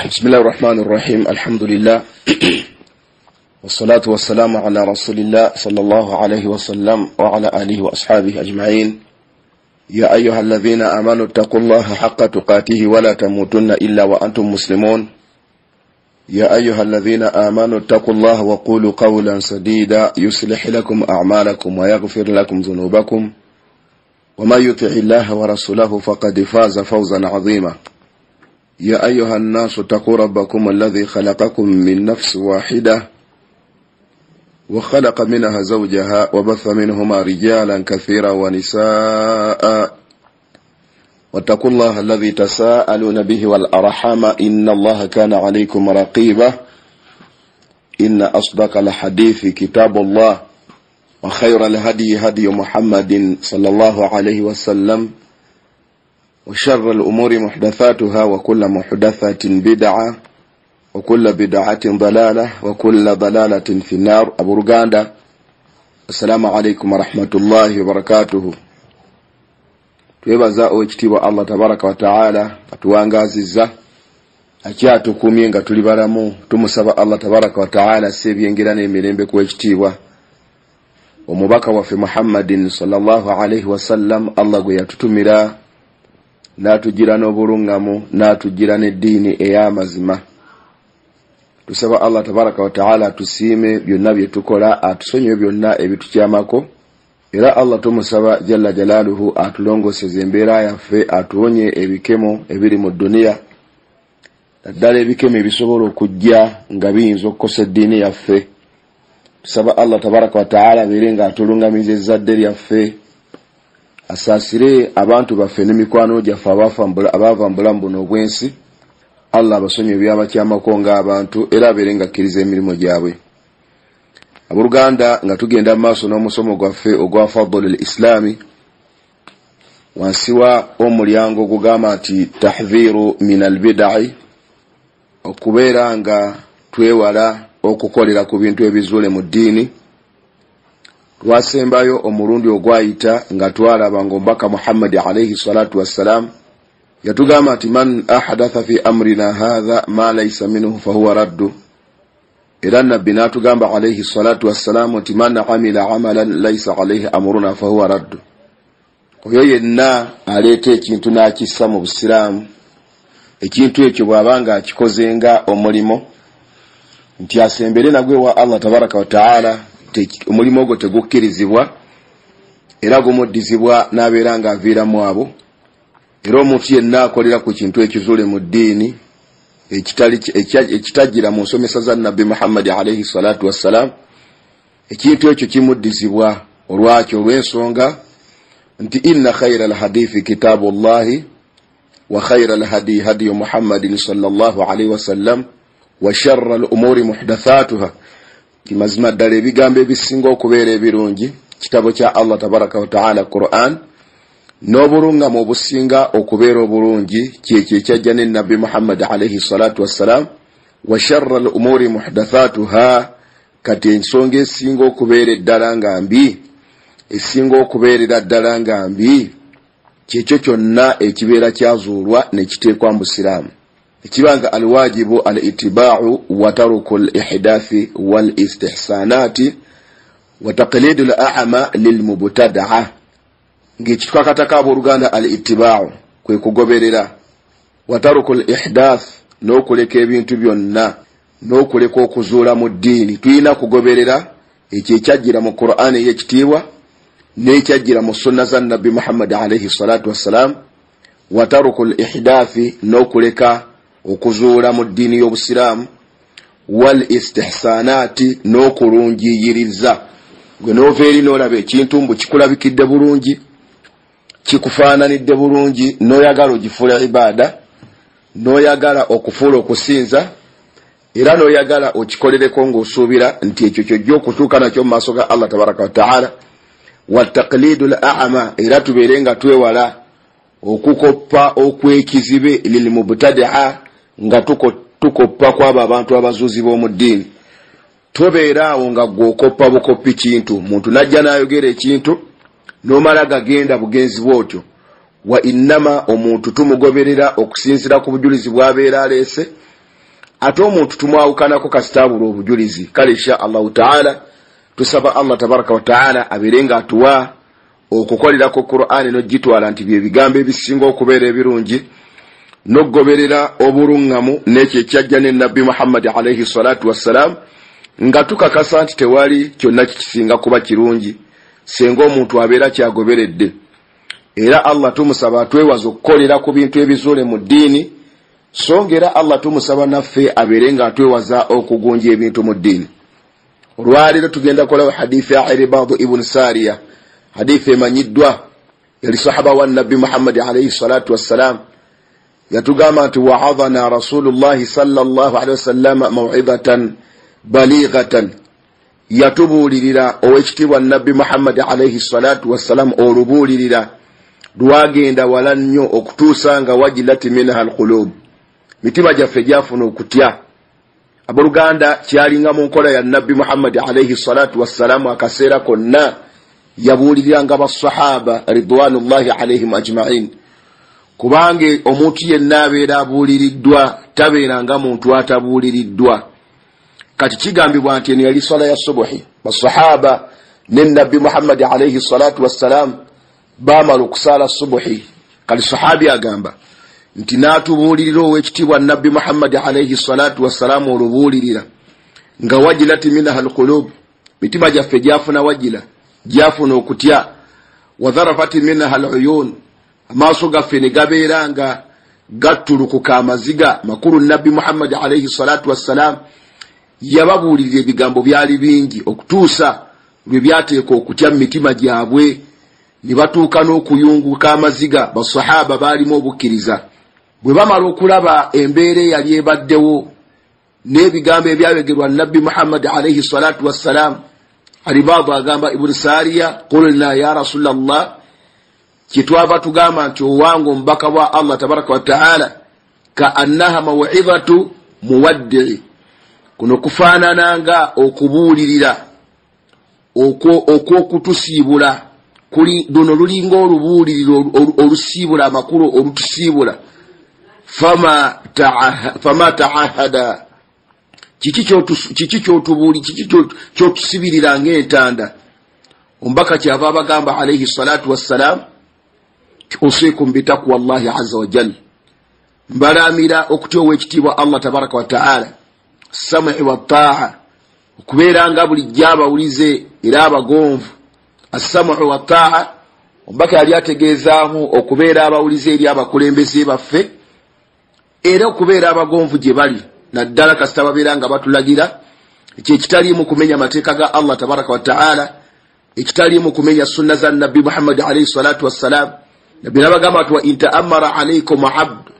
بسم الله الرحمن الرحيم. الحمد لله والصلاة والسلام على رسول الله صلى الله عليه وسلم وعلى آله وأصحابه أجمعين. يا أيها الذين آمنوا اتقوا الله حق تقاته ولا تموتن إلا وأنتم مسلمون. يا أيها الذين آمنوا اتقوا الله وقولوا قولا سديدا يصلح لكم أعمالكم ويغفر لكم ذنوبكم وما يطع الله ورسوله فقد فاز فوزا عظيما. يا أيها الناس اتقوا ربكم الذي خلقكم من نفس واحدة وخلق منها زوجها وبث منهما رجالا كثيرا ونساء واتقوا الله الذي تساءلون به والأرحام إن الله كان عليكم رقيبا. إن أصدق الحديث كتاب الله وخير الهدي هدي محمد صلى الله عليه وسلم وشر الأمور محدثاتها وكل محدثة بدعة وكل بدعة ضلالة وكل ضلالة في النار. أبو رغاندا السلام عليكم ورحمة الله وبركاته. twebaza ekitiibwa Allah tabaraka wa taala atuwangaziza akyatukumye nga tuli balamu. Tumusaba Allah tabaraka wa taala sebyengira n'emirembe ku ekitiibwa omubaka waffe Muhammadin sallallahu alayhi wasallam. Allah gwe yatutumira n'atugira n'obulungamu n'atugira n'eddiini ey'amazima. Tusaba Allah tabaraka wa taala atusiime byonna bye tukola, atusonyiwe byonna ebitukyamako. Era Allah tumusaba jalla jalaluhu atulongoseze embeera yaffe, atuwonye ebikemo ebiri mu duniya, naddala ebikemo ebisobola okujja nga biyinza okukosa eddiini yaffe. Tusaba Allah tabaraka wa taala abeere nga atulungamiza ezzadde lyaffe, asaasire abantu baffe n'emikwano gyaffe abaava mu bulamu buno obwensi. Allah abasonye ebyabakyamako ng'abantu era abeere nga akkiriza emirimu gyabwe. Aboluganda nga tugenda maaso n'omusomo gwaffe ogwa Fadlul Islami, wansi wa omulyango gugamba nti tahdhiru min albid'i, okubeera nga twewala okukolera ku bintu ebizuule mu ddiini. Twasembayo omulundi ogwayita nga twalaba ng'omubaka Muhammad alayhi salatu wassalam yatugamba nti man ahadatha fi amrina hadha ma laysa minhu fahuwa raddu. Era nabbi n'atugamba alayhi salatu wassalam nti man amila amalan laysa alayhi amruna fahuwa raddu. Oyo yenna aleeta ekintu n'akissa mu busiraamu, ekintu ekyo bw'abanga akikozenga omulimo, nti asembere nagwe wa Allah tabaraka wa taala, omulimo ogwo tegukkirizibwa era gumuddizibwa n'abeera nga aviiramu abo. Era omuntu yenna akolera ku kintu ekizuule mu ddiini ekitajjira mu nsomesa za nabbi Muhammad alayhi salatu wassalam, ekintu ekyo kimuddizibwa olwakyo, olw'ensonga nti inna khayra alhadithi kitabullahi wa khayra alhadi hadi Muhammadin sallallahu alayhi wasallam wa sharra al'umuri muhdathatuha. Kimazima ddala ebigambo ebisinga okubeera ebirungi kitabo kya Allah tabaraka wa taala Qur'an, n'obulungamu obusinga okubeera obulungi kyekyo ekyajja ne nabbi Muhammad alayhi salatu wassalam. Wa sharra al'umuri muhdathatuha, kati ensonga esinga okubeera eddala nga mbi, esinga okubeerera ddala nga mbi, kyekyo kyonna ekibeera kyazuulwa ne kiteekwa mu Busiraamu. Ekibanga alwajibu al-ittiba'u wa taruku al-ihdathi wal-istihsanati wa taqlidu al-a'ma lil-mubtada'a. Ng'ekitwakataka abooluganda al-ittiba'u kwe kugoberera, wa taruku al-ihdath n'okuleka ebintu byonna, n'okuleka okuzuula mu ddiini. Tulina kugoberera ekyo ekyajjira mu Qur'an ey'ekitiibwa n'ekyajjira mu sunna za nabbi Muhammad alayhi salatu wassalam. Wa taruku al-ihdathi n'okuleka okuzuula mu ddiini y'Obusiraamu, wal istihsanati n'okulungiyiriza. Gwe n'ova eri n'olaba ekintu mbu kikulabikidde bulungi, kikufaananidde bulungi, n'oyagala ogifuula ibaada, n'oyagala okufuula okusinza, era n'oyagala okikolereko ng'osuubira nti ekyo kyojja okutuuka nakyo mu maaso ga Allah tabaraka wa taala. Wa taqlidu al-a'ma, era tubeere nga twewala okukoppa okwekizibe lil mubtadi'a, nga tukoppa kwabo abantu abazuuzi b'omu ddiini. Tobeera awo nga gw'okoppa bukoppi kintu, muntu najja n'ayogera ekintu n'omala gagenda bugenzi bw'otyo. Wa innama omuntu tumugoberera okusinzira ku bujulizi bw'abeera aleese, ate omuntu tumwawukanako kasitaabula obujulizi. Kale insha allahu taala tusaba Allah tabaraka wa taala abeerenga atuwa okukolerako Qur'ani n'ogitwala nti bye bigambo ebisinga okubeera ebirungi n'ogoberera obulungamu n'ekyo ekyajja ne Nabbi Muhammad alayhi salatu wassalam, nga tukakasa nti tewali kyonna kikisinga kuba kirungi senga omuntu abeera kyagoberedde. Era Allah tumusaba atwewaza okukolera ku bintu ebizuule mu ddiini, songera Allah tumusaba naffe abeerenga atwewaza okugunja ebintu mu ddiini. Olwaleero tugenda kolawo hadithi ya Irbad ibn Sariya, hadithi emanyiddwa, yali sahaba wa Nabbi Muhammad alayhi salatu wassalam. Yatugamba nti wa'adhana Rasulullahi sallallahu alayhi wasallam maw'idhatan balighatan, yatubuulirira owekitiibwa Nabbi Muhammad alayhi salatu wassalam olubuulirira lwagenda wala nnyo okutuusa nga wajilat minha alqulub, mitima gyaffe gyafuna okutya. Abooluganda kyalinga mu nkola ya Nabbi Muhammad alayhi salatu wassalam akaseera konna yabuuliriranga basahaba ridwanullahi alayhim ajma'in, kubange omuntu yenna abeera abuuliriddwa tabeeranga muntu atabuuliriddwa. Kati kigambibwa nti yali swala ya subuhi, basahaba ne Nabbi Muhammad alayhi salatu wassalam bamala okusala subuhi. Kali sahabi agamba nti naatubuulirira owekitiibwa Nabbi Muhammad alayhi salatu wassalam olubuulirira nga wajilat minha alqulub, mitima gyaffe gyafuna wajila, gyafuna okutya. Wadharafat minha aluyun, amaaso gaffe ne gabeera nga gattulukuka amaziga makulu. Nabbi Muhammad alayhi salatu wassalam yababuulirira ebigambo byali bingi okutuusa lwe byateeka okutya mu mitima gyabwe, ne batuuka n'okuyunguka amaziga. Basahaba baalimu obukkiriza. Bwe bamala okulaba embeera eyali ebaddewo n'ebigambo ebyayogerwa Nabbi Muhammad alayhi salatu wassalam, Irbad agamba Ibn Sariya, qulna ya Rasulallah, kitwava tugamba nti owange omubaka wa Allah tabaraka wa taala, ka annaha maw'idhatu muwaddi, kuno kufaanananga okubuulirira okwokutusiibula, kuli luno lulinga olubuuliriro olusiibula amakulu olutusiibula. Fama ta'ahada, kiki kyotubuuli, kiki kyotusibirira ng'entanda. Omubaka kyava abagamba alayhi salatu wassalam, usikum bitaqwa Allahi azza wa jalla, mbalamira okutya owekitiibwa Allah tabaraka wa ta'ala, sam'i wa ta'a, okubeera nga bulijjo abawulize era abagonvu. As-sam'u wa ta'a, omubaka yali ategeezaamu okubeera abawulize eri abakulembeze baffe, era okubeera abagonvu gye bali, naddala kasita babeera nga batulagira, ekyo ekitaliimu kumenya mateeka ga Allah tabaraka wa ta'ala, ekitaliimu kumenya sunna za Nabbi Muhammad alayhi salatu wassalam. Nabbi nabagamba ati wa inta'ammara alaykum abdu,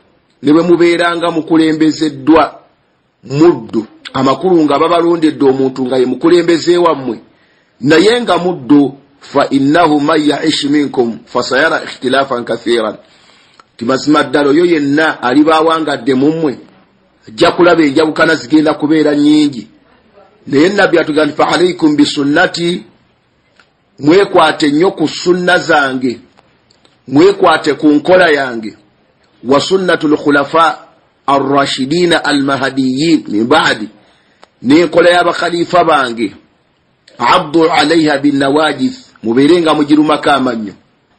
ne bwe mubeeranga mukulembezeddwa muddu, amakulu nga babalondedde omuntu nga ye mukulembeze wammwe, naye nga muddu, fa innahu man ya'ish minkum fasayara ikhtilafan kathiran, timazima ddala oyo yenna alibaawangadde mu mmwe ajja kulaba enjawukana zigenda kubeera nnyingi. Naye Nabbi atugamba fa alaykum bisunnati, mwekwate nnyo ku sunna zange, mwekwate ku nkola yange, wa sunnatul khulafa ar-rashidina al-mahdiyyin min ba'di, n'enkola y'abakhalifa bange, abdu alayha bin nawajith, mubeerenga mugirumako amannyo.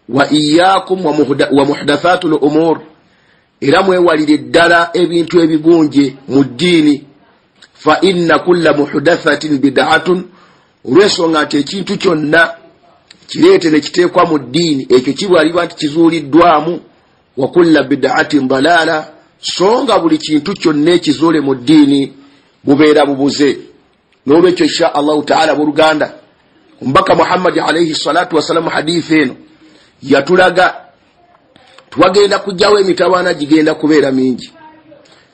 Wa iyyakum wa muhdathatul umur, era mwewalire ddala ebintu ebigunje mu ddiini. Fa inna kulla muhdathatin bid'atun, olw'ensonga nti ekintu kyonna kireete ne kiteekwa mu ddiini, ekyo kibwalibwa nti kizuuliddwamu. Wa kulla bid'atin dalala, songa buli kintu kyonna ekizuule mu ddiini bubeera bubuze. N'olwekyo insha Allahu ta'ala buluganda, omubaka Muhammad alayhi salatu wassalam hadithi eno yatulaga twagenda kujjawo emitawaana gigenda kubeera mingi,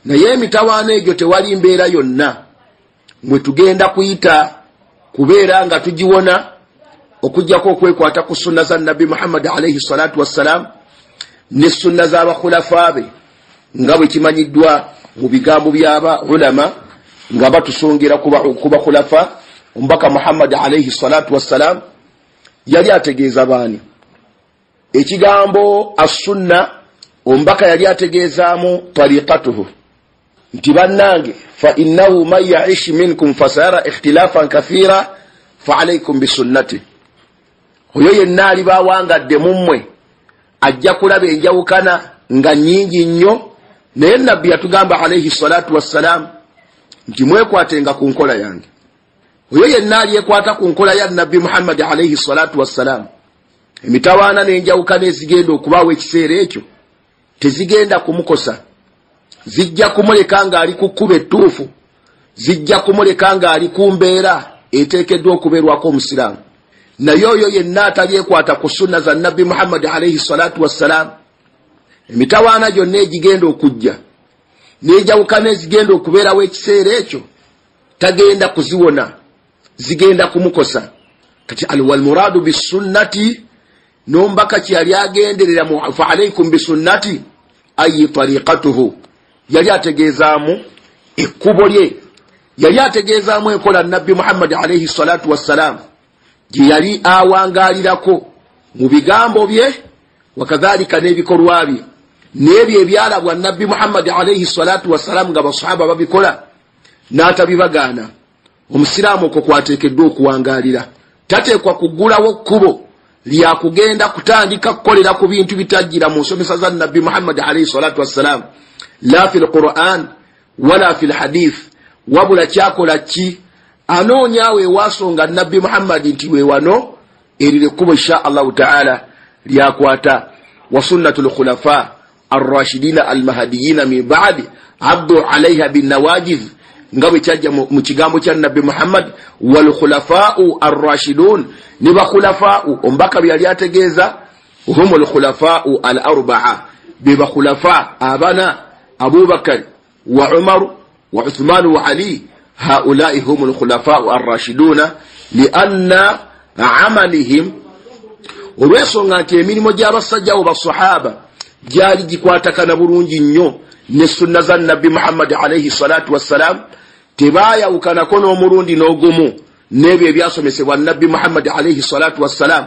naye emitawaana egyo tewali mbeera yonna mwe tugenda kuyita kubeera nga tugiwona okujjako okwekwata ku sunna za Nabbi Muhammad alayhi salatu wassalam ne sunna z'abakhulafa be, nga bwe kimanyiddwa mu bigambo by'aba ulama nga batusongera kuba khulafa. Omubaka Muhammad alayhi salatu wassalam yali ategeeza baani ekigambo as-sunna, omubaka yali ategeezaamu tariqatuhu, nti bannange fa innahu man ya'ish minkum fasayara ikhtilafan kathira fa alaykum bisunnati oyo yenna alibawangadde mummwe ajja kulaba enjawukana nga nyingi nnyo naye nabbi yatugamba alayhi salatu wassalam nti mwekwatenga ku nkola yange oyo yenna aliyekwata ku nkola ya nabbi Muhammad alayhi salatu wassalam emitawaana n'enjawukana ezigenda okubaawo ekiseera ekyo tezigenda kumukosa zijja kumuleka nga ali ku kkubo ettuufu zijja kumuleka nga ali ku mbeera eteekeddwa okubeerwako omusiraamu naye oyo yenna atalyekwata ku sunna za nabbi Muhammad alayhi salatu wassalam emitawaana gyonna egigenda okujja n'enjawukana ezigenda okubeerawo ekiseera ekyo tagenda kuziwona zigenda kumukosa kati alwalmuradu bisunnati nombaka kyali agenderera fa alaykum bisunnati ayi tariqatuhu yali ategeezaamu ekkubo lye yali ategeezaamu enkola nabbi Muhammad alayhi salatu wassalam gye yali awangaalirako mu bigambo bye wakadhalika n'ebikolwa bye n'ebyo ebyalabwa nabbi Muhammad alayhi salatu wassalam nga basahaba babikola n'atabibagaana omusiraamu okwo kwateekeddwa okuwangaalira tateekwa kuggulawo kkubo lyakugenda kutandika kukolera ku bintu bitajjira mu nsomesa za nabbi Muhammad alayhi salatu wassalam la fil Qur'an wala fil hadith wabula kyakola ki anoonyaawo ewaasonga nabbi Muhammad nti we wano erire kkubo insha Allahu ta'ala lyakwata wa sunnatul khulafa ar-rashidina al-mahdiyina min ba'di abdu alayha bin nawajiz nga bwe kyajja mu kigambo kya nabbi Muhammad wal khulafa'u ar-rashidun ni ba khulafa'u ombaka byali ategeeza humul khulafa'u al-arba'a bi ba khulafa abana Abubakar wa Umar wa Uthman wa Ali haula'i humul khulafa'u ar-rashiduna lianna amalihim olw'ensonga nti emirimu gy'abasajja abo basahaba gyali gikwatakana bulungi nnyo ne sunna za nabbi Muhammad alayhi salatu wassalam tebaayawukanako n'omulundi n'ogumu n'ebyo ebyasomesebwa nabbi Muhammad alayhi salatu wassalam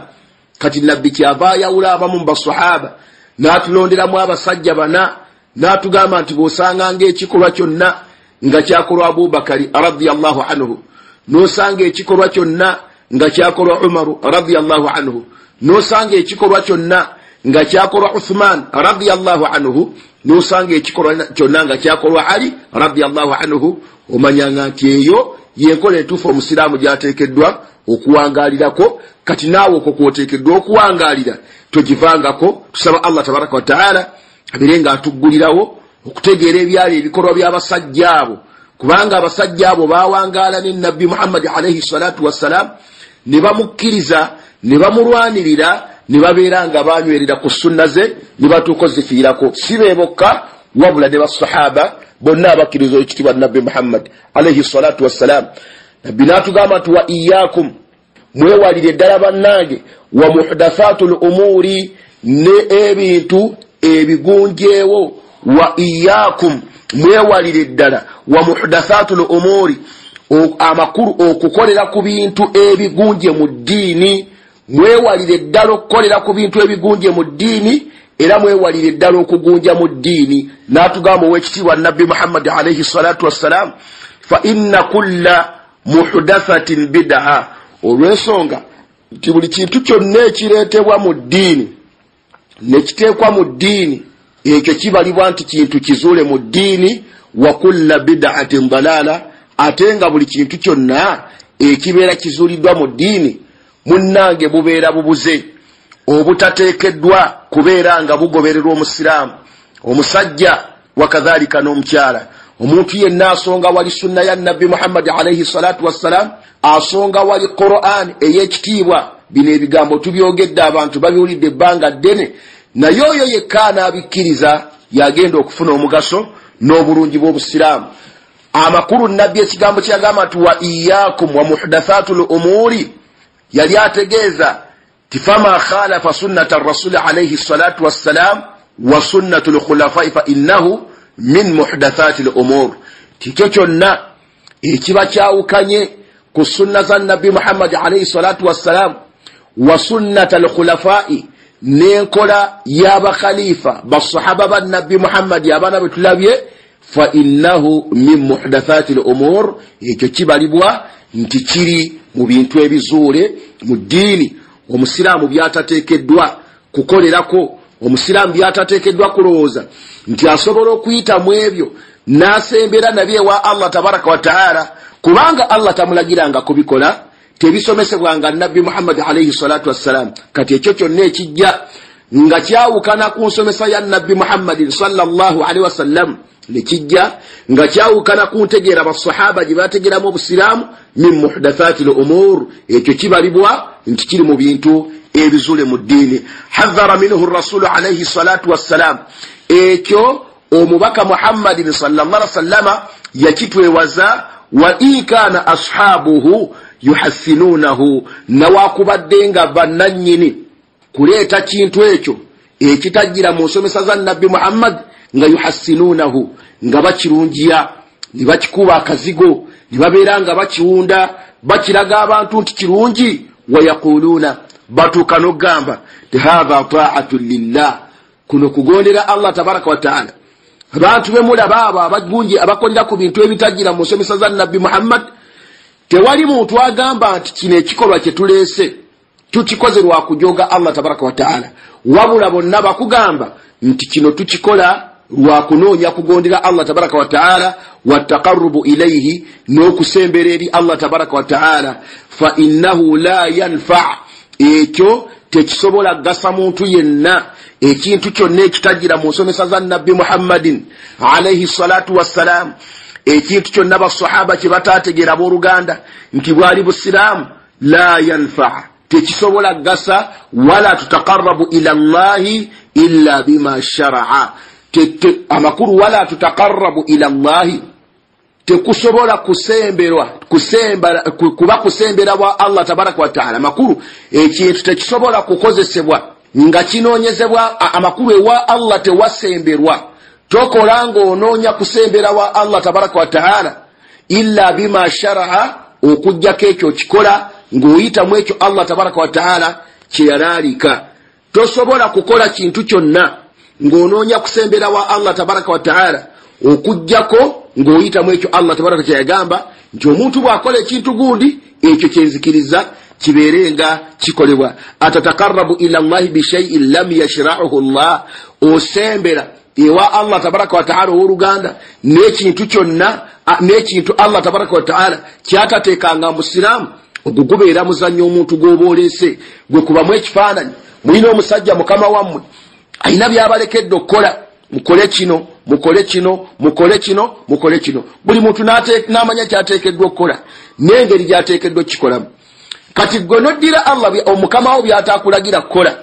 kati nabbi kyava ayawula abamu mu basahaba n'atulonderamu abasajja bana n'atugamba nti bw'osanganga ekikolwa kyonna nga kyakolwa Abubakari radiyallahu anhu n'osanga ekikolwa kyonna nga kyakolwa Umaru radiyallahu anhu n'osanga ekikolwa kyonna nga kyakolwa Uthman radiyallahu anhu n'osanga ekikolwa kyonna nga kyakolwa Ali radiyallahu anhu omanyanga nti eyo yenkola entuufu omusiraamu gyateekeddwa okuwangaalirako kati naawe okwo kwoteekeddwa okuwangaalira togivangako tusaba Allah tabaraka wa ta'ala abire nga atuggulirawo okutegeera ebyali ebikolwa by'abasajja abo kubanga abasajja abo baawangaala ne nabbi Muhammad alayhi salatu wassalam ne bamukkiriza ne bamulwanirira ne babeera nga banywerera ku sunna ze ne batuuka ozifiirako si be bokka wabula ne basahaba bonna abakkiriza ekitibwa nabbi Muhammad alayhi salatu wassalam nabbi n'atugamba nti wa iyyakum mwewalire ddala bannange wa muhdathatul umuri ne ebintu ebigunjeewo wa iyyakum mwewalire ddala wa muhdathatul umuri amakulu okukolera ku bintu ebigunje mu ddiini mwewalire ddala okukolera ku bintu ebigunje mu ddiini era mwewalire ddala okugunja mu ddiini n'atugamba ow'ekitiibwa nabbi Muhammad alayhi salatu wassalam fa inna kulla muhdathatin bid'a olw'ensonga nti buli kintu kyonna ekireetebwa mu ddiini ne kiteekwa mu ddiini ekyo kibalibwa nti kintu kizuule mu ddiini wa kulla bid'atin dalala ate nga buli kintu kyonna ekibeera kizuuliddwa mu ddiini munnange bubeera bubuze obutateekeddwa kubeera nga bugobererwa omusiraamu omusajja wakadhalika n'omukyala omuntu yenna asonga wali sunna ya nabbi Muhammad alayhi salatu wassalam asonga wali Qur'an ey'ekitiibwa bino ebigambo tubyogedde abantu babiwulidde ebbanga ddene naye oyo yekka anabikkiriza yagenda okufuna omugaso n'obulungi bw'obusiraamu amakulu nabbi ekigambo kyagamba nti wa iyyakum wa muhdathatul umuri yali ategeeza tifama khalafa sunnata ar-rasul alayhi salatu wassalam wa sunnatul khulafa'i fa innahu min muhdathatil umur kikyo kyonna ekiba kyawukanye ku sunna za nabbi Muhammad alayhi salatu wassalam wa sunnatul khulafa'i n'enkola y'abakhalifa basahaba ba nabbi Muhammad abaana betulabye fa innahu min muhdathati al-umur, ekyo kibalibwa nti kiri mu bintu ebizuule mu ddiini. Omusiraamu byatateekeddwa kukolerako, omusiraamu byatateekeddwa kulowooza nti asobola okuyita mu ebyo n'asembera nabyo ewa Allah tabaraka wa ta'ala, kubanga Allah tamulagiranga kubikola, tebisomesebwanga Nabbi Muhammad alayhi salatu wassalam. Kati ekyo kyonna ekijja nga kyawukana ku nsomesa ya Nabbi Muhammad sallallahu alaihi wasallam, nekijja nga kyawukana ku ntegeera basahaba gye bategeeramu obusiraamu, min muhdathati al-umur, ekyo kibalibwa nti kiri mu bintu ebizuule mu ddiini. Hadhara minhu rasulu alayhi salatu wassalam, ekyo omubaka Muhammad sallallahu alaihi wasallam yakitwewaza. Wa in kana ashabuhu yuhassinunahu, nawakubadde nga bannannyini kuleeta kintu ekyo ekitajjira mu nsomesa za Nabbi Muhammad, nga yuhassinunahu, nga bakirungiya, ne bakikuba akazigo, ne babeera nga bakiwunda, bakiraga abantu nti kirungi. Wa yaquluna, batuuka n'ogamba hadha ta'atu lillah, kuno kugondera Allah tabaraka wa ta'ala. Abantu bemulaba abo abagunji abakolera ku bintu ebitajjira mu nsomesa za Nabbi Muhammad, tewali muntu agamba nti kino ekikolwa kye tuleese tukikoze lwa kujoga Allah tabaraka wa ta'ala, wabula bonna bakugamba nti kino tukikola lwa kunoonya kugondera Allah tabaraka wa ta'ala, wa taqarrubu ilayhi, n'okusembera eri Allah tabaraka wa ta'ala. Fa innahu la yanfa, ekyo tekisobola gasa muntu yenna. Ekintu kyonna ekitajjira mu nsomesa za Nabbi Muhammadin alayhi salatu wassalam, ekintu kyonna basahaba kye bataategeera abooluganda nti bwali busiraamu, la yanfa, tekisobola gasa. Wala tutaqarrabu ila Allahi illa bima shara'a, amakuru wala tutaqarrabu ila Allahi, tekusobola kuba kusembera wa Allah tabaraka wa ta'ala. Amakuru ekintu tekisobola kukozesebwa nga kinoonyezebwa amakulu ewa Allah tewasemberwa. Tokola ng'onoonya kusembera wa Allah tabaraka wa ta'ala illa bima shara'a, okujjako ekyo kikola ng'oyitamu ekyo Allah tabaraka wa ta'ala kye yalaalika. Tosobola kukola kintu kyonna ng'onoonya kusembera wa Allah tabaraka wa ta'ala okujjako ng'oyitamu ekyo Allah tabaraka kye yagamba nti omuntu bw'akola ekintu gundi ekyo kyenzikiriza kibeerenga kikolebwa. Atatakarrabu ila Allahi bishay'in lam yashra'uhu Allah, osembera ewa Allah tabaraka wa ta'ala oluganda n'ekintu kyonna, n'ekintu Allah tabaraka wa ta'ala kyatateekanga musiraamu, okugubeera muzannyo omuntu gw'oboolese gwe kubamu ekifaananyi. Mulina omusajja mukama wammwe alina by'abalekedde okukola, mukole kino, mukole kino, mukole kino, mukole kino. Buli muntu n'amanya kyateekeddwa okukola n'engeri gy'ateekeddwa okukikolamu. Kati gwe noddira Allah omukama wo by'ataakulagira kukola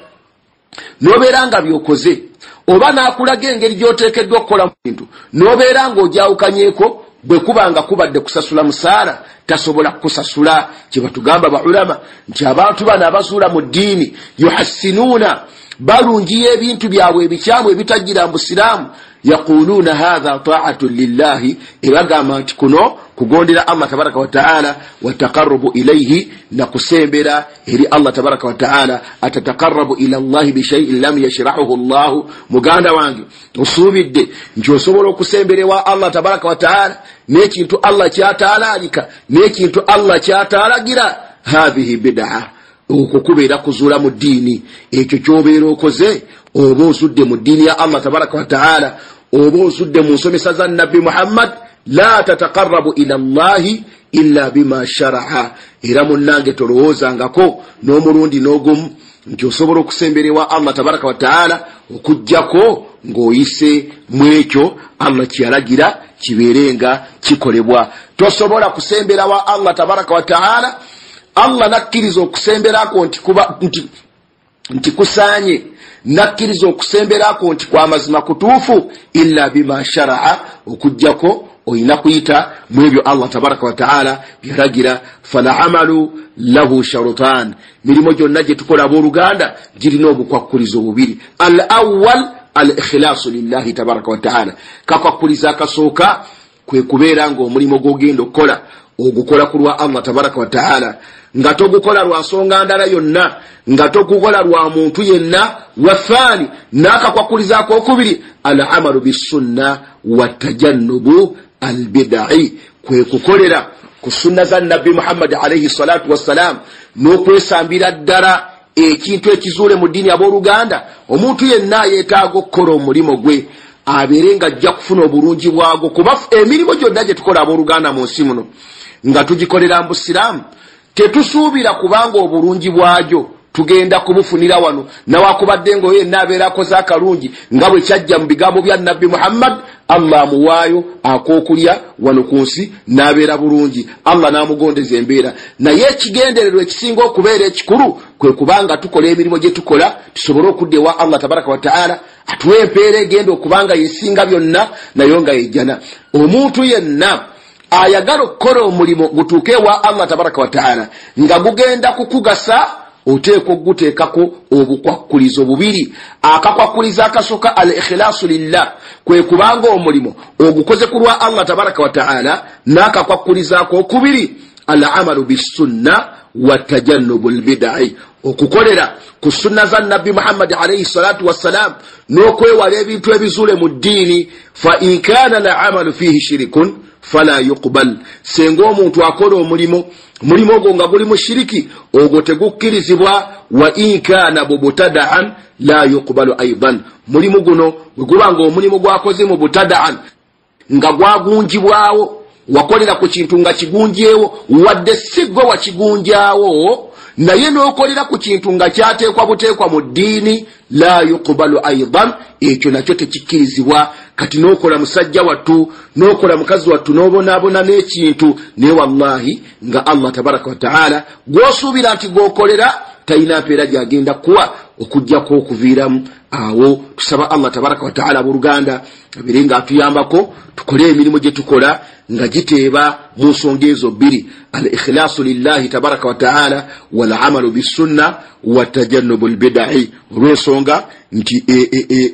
n'obeera nga byokoze, oba n'akulaga engeri gy'oteekeddwa okukola mu bintu n'obeera ng'ogyawukanyeeko, bwe kubanga kubadde kusasula musaala tasobola kusasula. Kye batugamba baulama nti abantu bano abazuula mu ddiini yuhassinuuna, balungiya ebintu byabwe ebikyamu ebitajjira mu busiraamu. Yaquluuna hadha ta'atu lillahi, ebagamba nti kuno kugondera Allah tabaraka wa ta'ala, wa taqarrubu ilayhi, na kusembera eri Allah tabaraka wa ta'ala. Atataqarrabu ila Allahi bishay'in lam yashra'uhu Allah, muganda wange osuubidde nti osobola okusembera Allah tabaraka wa ta'ala n'ekintu Allah kyataalaalika n'ekintu Allah kyataalagira. Hadhihi bid'a, okukubeera kuzuula mu ddiini. Ekyo kyobeera okoze oba ozudde mu ddiini ya Allah tabaraka wa ta'ala, oba ozudde mu nsomesa za Nabbi Muhammad. La tataqarrabu ila Allahi illa bima shara'a, era munnange tolowoozangako n'omulundi n'ogumu nti osobola okusemberewa Allah tabaraka wa ta'ala okujjako ng'oyise mu ekyo Allah kyeyalagira kibeerenga kikolebwa. Tosobola kusemberawa Allah tabaraka wa ta'ala Allah nakkiriza okusemberako nti kusaanye, nakkiriza okusemberako nti kwa mazima kutuufu, illa bima shara'a, okujjako oyina kuyita mu ebyo Allah tabaraka wa ta'ala byalagira. Fala amalu lahu sharutan, mirimo gyonna gye tukola abooluganda girina obukwakkulizo bubiri. Al awwal al ikhlasu lillahi tabaraka wa ta'ala, kakwakuliza akasooka kwe kubeera ng'omulimu gw'ogenda okukola ogukola ku lwa Allah tabaraka wa ta'ala, nga togukola lwa nsonga ndala yonna, nga togukola lwa muntu yenna. Wathani, n'akakwakuliza ak'okubiri al amalu bisunna watajannubu albidai, kwe kukolera ku sunna za nabbi Muhammad alayhi salatu wassalam n'okwesambira ddala ekintu ekizuule mu ddiini abooluganda. Omuntu yenna yeetaaga okukola omulimo gwe abeere nga ajja kufuna obulungi bwagwo, kuba emirimu gyonna gye tukola abooluganda mu nsi muno nga tugikolera mu busiraamu tetusuubira kubanga obulungi bwagyo tugenda kubufunira wano, nawakubadde nga yenna abeera akoze akalungi nga bwe kyajja mu bigambo bya nabbi Muhammad, Allah amuwaayo ak'okulya wano ku nsi n'abeera bulungi, Allah n'amugondeza embeera. Naye ekigendererwa ekisinga okubeera ekikulu kwe kubanga tukola emirimu gye tukola tusobole okudda ewa Allah tabaraka wa ta'ala atuwe empeera egenda okubanga yesinga byonna nayo nga yejjana. Omuntu yenna ayagala okukola omulimu gutuuke ewa Allah tabaraka wa ta'ala nga gugenda kukugasa, oteeka okuguteekako obukwakkulizo bubiri. Akakwakuliza akasooka al-ikhlaasu lillah, kwe kubanga omulimo ogukoze ku lwa Allah tabaraka wa ta'ala, n'akakwakulizaako okubiri al-amalu bis-sunna wa tajannubu al-bid'i, okukolera ku sunna za nabbi Muhammad alayhi salatu wassalam n'okwewala ebintu ebizuule mu ddiini. Fa in kaana al-amalu fihi shirikun fala yuqbal, senga omuntu akola omulimo ogwo nga gulimu shiriki ogwo tegukkirizibwa. Wa in kaana mubtada'an la yuqbalu aidan, mulimu guno bwe guba nga omulimu gwakoze mu butada'an nga gwagunjibwawo, wakolera ku kintu nga kigunjeewo wadde si gwe wakigunjaawo, naye n'okolera ku kintu nga kyateekwa buteekwa mu ddiini, la yuqbalu aidan, ekyo nakyo tekikkirizibwa. Kati n'okola musajja wattu, n'okola mukazi wattu, n'obonaabona n'ekintu, naye wallahi nga Allah tabaraka wa ta'ala gw'osuubira nti gw'okolera talina mpeera gy'agenda kuwa okujjako okuviiramu awo. Tusaba Allah tabaraka wa ta'ala abooluganda abeere nga atuyambako tukole emirimu gye tukola nga giteeba mu nsonga ezo bbiri, al-ikhlaasu lillahi tabaraka wa ta'ala wal amalu bis-sunna wa tajannubu al-bid'i, olw'ensonga nti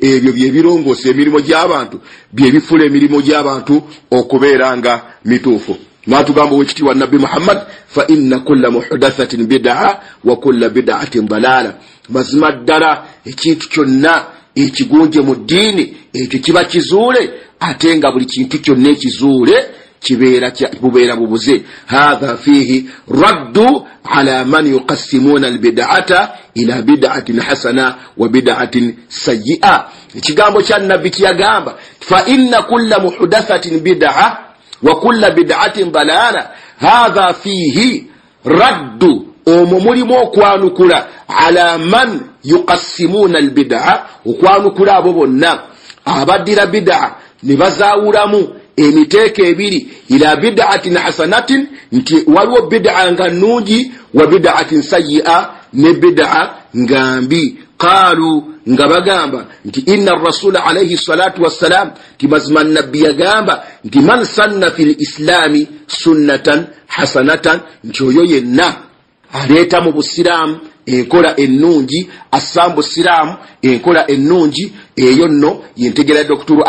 ebyo bye birongoosa emirimu gy'abantu, bye bifula emirimu gy'abantu okubeera nga mituufu. N'atugamba ow'ekitiibwa nabbi Muhammad, fa inna kulla muhdathatin bid'a wa kulla bid'atin dalaala, mazima ddala ekintu kyonna ekigunje mu ddiini ekyo kiba kizuule, ate nga buli kintu kyonna ekizuule bubeera bubuze. Hadha fihi raddu ala man yuqassimuna albid'ata ila bid'atin hasana wa bid'atin sayyi'a. Ekigambo kya nabbi kiyagamba fa inna kulla muhdathatin bid'a wa kulla bid'atin dalaala, hadha fihi raddu, omwo mulimu okwanukula ala man yuqassimuna albid'a, okwanukula abo bonna abaddira bid'a ne bazaawulamu emiteeko ebiri, ila bid'atin hasanatin, nti waliwo bid'a nga nnungi, wa bid'atin sayyi'a, ne bid'a nga mbi. Qaalu, nga bagamba nti inna rasula alayhi salatu wassalam, ti mazima nabbi yagamba nti man sanna fil islami sunnatan hasanatan, nti oyo yenna aleeta mu busiraamu enkola ennungi, assa mu busiraamu enkola ennungi, eyo nno yentegera Dr.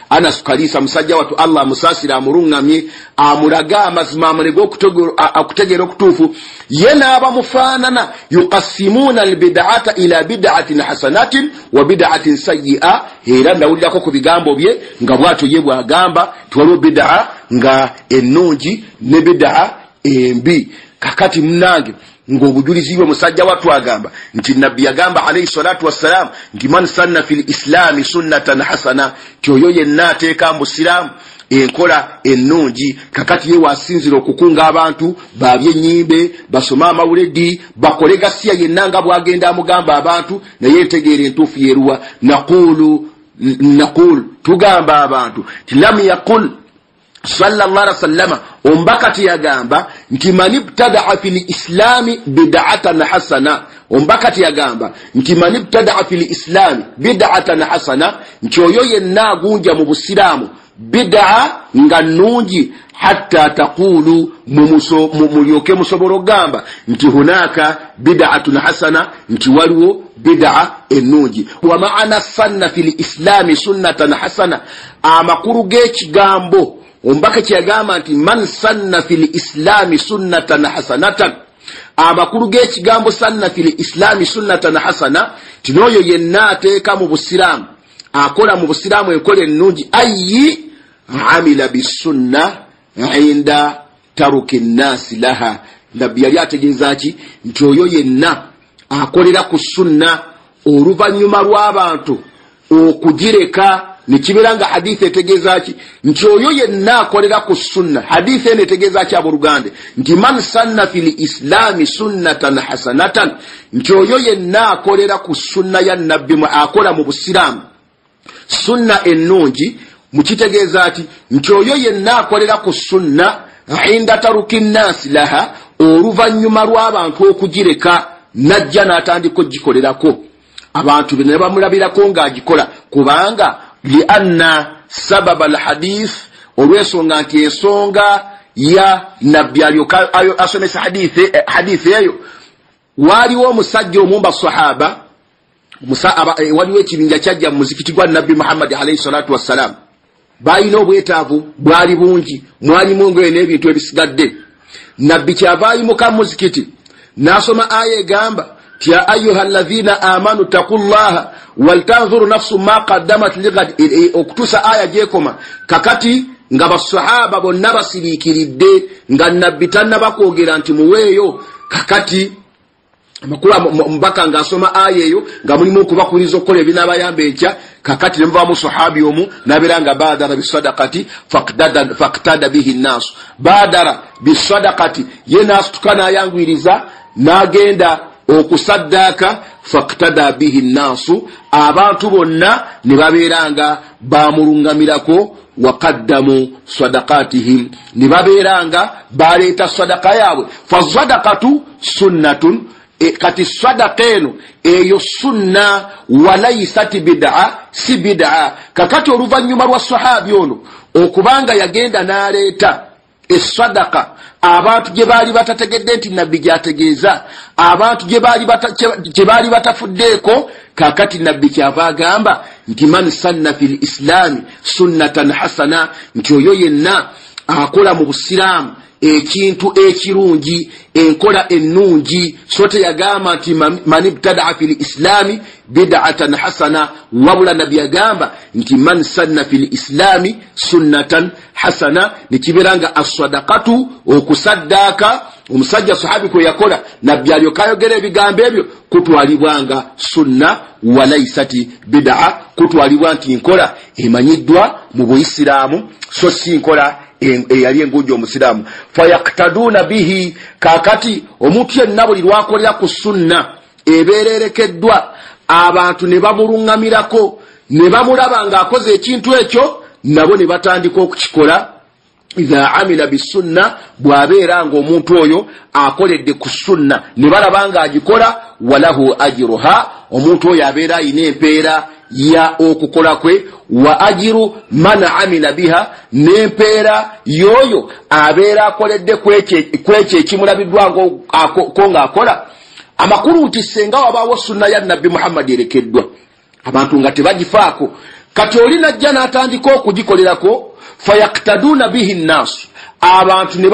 Anas Kalisa musajja wattu Allah amusaasira amulungamye, amulaga amazima amalege okutegeera okutuufu, ye n'aba mufaanana yuqassimuna albid'ata ila bid'atin hasanatin wa bid'atin sayyi'a. Era nawulirako ku bigambo bye nga bw'atyo ye bw'agamba tiwaliwo bid'a nga ennungi ne bid'a embi. Kakati munange ng'obujulizi bwe musajja wattu agamba nti nabbi yagamba alayhi salatu wassalam nti man sanna fil islami sunnatan hasana, kyoyo yenna ateeka mu busiraamu enkola ennungi. Kakati ye wasinzira okukunga abantu baabye ennyimbe, basome amawuledi, bakole gasiya yenna nga bwagenda amugamba abantu, naye entegeera entuufu yeruwa. Naqul tugamba abantu ti lam yaqul sallallahu alaihi wasallama, ombakati yagamba nti man ibtada'a fil islami bid'atan hasana, ombakati yagamba nti man ibtada'a fil islami bid'atan hasana, nti oyo yenna agunja mu busiraamu bid'a nga nnungi, hatta taqulu mulyoke musobola okugamba nti hunaka bid'atun hasana, nti waliwo bid'a ennungi. Wa ma'ana sanna fil islami sunnatan hasana, amakulu g'ekigambo ombaka kyagamba nti man sanna fil islami sunnatan hasanatan, amakulu g'ekigambo sanna fil islami sunnatan hasana, tinoyo yenna ateeka mu busiraamu akola mu busiramu enkola ennungi ayi amila bisunna inda taruki nnasi laha. Nabbi yali ategeeza ki nti oyo yenna akolera ku sunna oluvannyuma lw'abantu okugireka nikibeera nga hadithi etegeeza ki nti oyo yenna akolera ku sunna. Hadithi eno etegeeza ki abooluganda nti man sanna fil islami sunnatan hasanatan, nti oyo yenna akolera ku sunna ya nabbi akola mu busiraamu sunna ennungi, mukitegeeza ati nti oyo yenna akolera ku sunna inda taruki nnasi laha, oluvannyuma lw'abantu okugireka najja n'atandika ogikolerako. Abantu be ne bamulabirako ng'agikola kubanga lianna sababa alhadith, olw'ensonga nti ensonga ya nabbi alyoka asomesa hadithi eyo. Waaliwo omusajja omumba sahaba, waliwo ekibinja kyajja mu muzikiti gwa nabbi Muhammad alayhi salatu wassalam. Balina obwetaavu bwali bungi, mwalimu engoye n'ebintu ebisigadde. Nabbi kyava ayimuka muzikiti n'asoma aya egamba ti ya ayuha alladhina amanu taqullaha waltanzuru nafsu ma qaddamat lighad, okutuusa aya gyekoma. Kakati nga basahaba bonna basiriikiridde nga nabbi tannabakwogera nti muweeyo. Kakati amakula mbaka ng'asoma aya eyo nga mulimu okubakuliza okukola ebinaabayamba enkya. Kakati nemuvaamu sahabi omu nabeera nga badara bisadakati faqtada bihi nnaasu. Badara bisadakati, ye n'asituka n'ayangwiriza n'agenda okusaddaaka faqtada bihi nnaasu, abantu bonna ne babeera nga bamulungamirako. Waqaddamu sadaqatihim, ne babeera nga baleeta sadaka yaabwe. Fasadaqatu sunnatun, kati sadaka eno eyo sunna walaysat bid'a, si bid'a. Kakati oluvannyuma lwa sahabi ono okubanga yagenda n'aleeta esadaka, abantu gye baali batategedde nti nabbi gyategeeza, abantu gye baali batafuddeeko. Kakati nabbi kyava agamba nti man sanna fil islami sunnatan hasana, nti oyo yenna akola mu busiraamu ekintu ekirungi, enkola ennungi. So teyagamba nti man ibtadaa fil islami bid'atan hasana, wabula nabbi yagamba nti man sanna fil islami sunnatan hasana. Nekibeera nga as-sadaqatu, okusaddaaka, omusajja sahabi kwe yakola nabbi alyoka ayogera ebigambo ebyo, kutwalibwanga sunna walaysati bid'a, kutwalibwa nti nkola emanyiddwa mu buisiraamu so si nkola eyali engunja omusiraamu. Fayaktaduna bihi, kakati omuntu yenna buli lwakolera ku sunna ebeera erekeddwa, abantu ne bamulungamirako, ne bamulaba ng'akoze ekintu ekyo, nabo ne batandika okukikola. Idha amila bisunna, bwabeera nga omuntu oyo akoledde ku sunna ne balaba nga agikola, walahu ajruha, omuntu oyo abeera ayina empeera ya okukola kwe. Wa ajiru man amila biha, n'empeera yoyo abeera akoledde kwekyo ekimulabiddwa ko ng'akola. Amakulu nti senga wabaawo sunna ya nabbi Muhammad erekeddwa, abantu nga tebagifaako, kati oli najja n'atandika okugikolerako. Fayaktaduna bihi nnaasu, abantu ne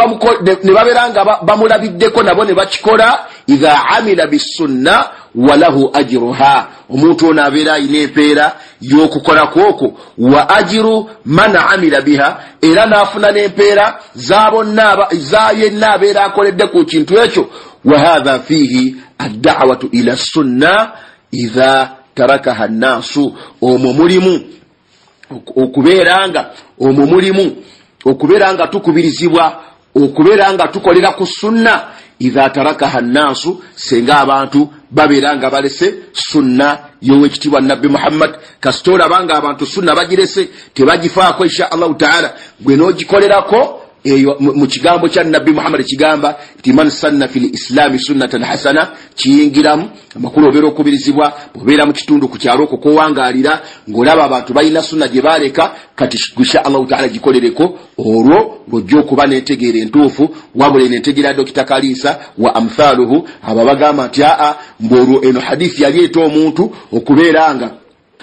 babeera nga bamulabiddeko nabo ne bakikola. Idha amila bisunna walahu ajruha, omuntu ono abeera ayina empeera y'okukola kwokwo. Wa ajiru man amila biha, era n'afuna n'empeera za yenna abeera akoledde ku kintu ekyo. Wa hadha fihi ad-da'watu ila sunna idha tarakaha nnaasu, omwo mulimu okubeera nga tukubirizibwa okubeera nga tukolera ku sunna. Idha tarakaha nnaasu, senga abantu babeera nga balese sunna y'owekitiibwa nabbi Muhammad. Kasita olabanga abantu sunna bagirese tebagifaako, insha Allahu taala gwe n'ogikolerako eyo mu kigambo kya nabbi Muhammad kigamba nti man sanna fil islami sunnatan hasana, kiyingiramu amakulu obeera okubirizibwa. Bw'obeera mu kitundu ku kyalo okwo kowangaalira ng'olaba abantu balina sunna gye baaleka, kati insha Allahu taala gikolereko. Olwo lwojja okuba n'entegeera entuufu, wabula n'entegeera Dr. Kalisa wa amthaluhu aba bagamba nti aa, mb'olwo eno hadithi yali eta omuntu okubeera nga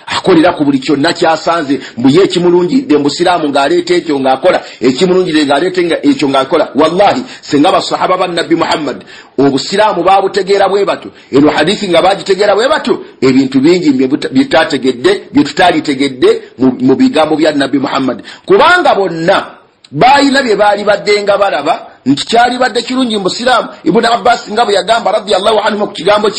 akolera ku buli kyonna kyasanze mbuye ekimulungidde mbusiraamu ng'aleeta ekyo ng'akola ekimulungidde ng'aleeta ekyo ng'akola. Wallahi senga abasahaba ba nabbi Muhammad obusiraamu baabutegeera bwe batyo, eno hadithi nga bagitegeera bwe batyo, ebintu bingi byetutategedde byetutalitegedde mu bigambo bya nabbi Muhammad, kubanga bonna bayina bye baali badde nga balaba nti kyali badde kirungi mu Busiraamu. Ibn Abbas nga bwe yagamba radiyallahu anhu ku kigambo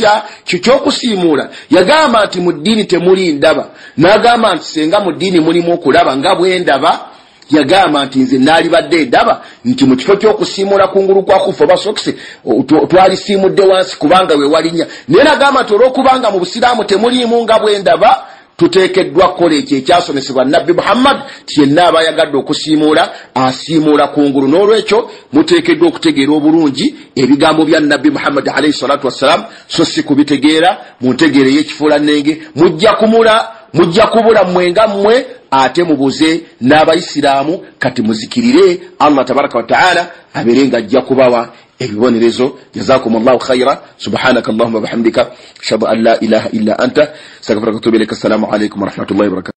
ky'okusiimuula, yagamba nti mu ddiini temuli ndaba, n'agamba nti senga mu ddiini mulimu okulaba nga bwe ndaba, yagamba nti nze naali badde ndaba nti mu kifo ky'okusiimuula kungulu kwa kufa oba sokisi twalisiimudde wansi kubanga we walinnya. Naye nagamba nti olw'okubanga mu Busiraamu temuliimu nga bwe ndaba, tuteekeddwa kukola ekyo ekyasomesebwa nabbi Muhammad ti yenna aba ayagadde okusiimuula asiimuula kungulu. N'olwekyo muteekeddwa okutegeera obulungi ebigambo bya nabbi Muhammad alayhi salatu wassalam, so si kubitegeera mu ntegeero y'ekifuulannenge. Mujja kubula mwenga mmwe ate mubuze n'abayisiraamu kati muzikirire Allah tabaraka wa ta'ala abeere ng'ajja kubawa ebibonerezo. Jazakumullahu khaira. Subhanaka Allahumma bihamdika ashhadu an la ilaha illa anta astaghfiruka wa atubu ilaik. Assalamu alaykum wa rahmatullahi wa barakatuh.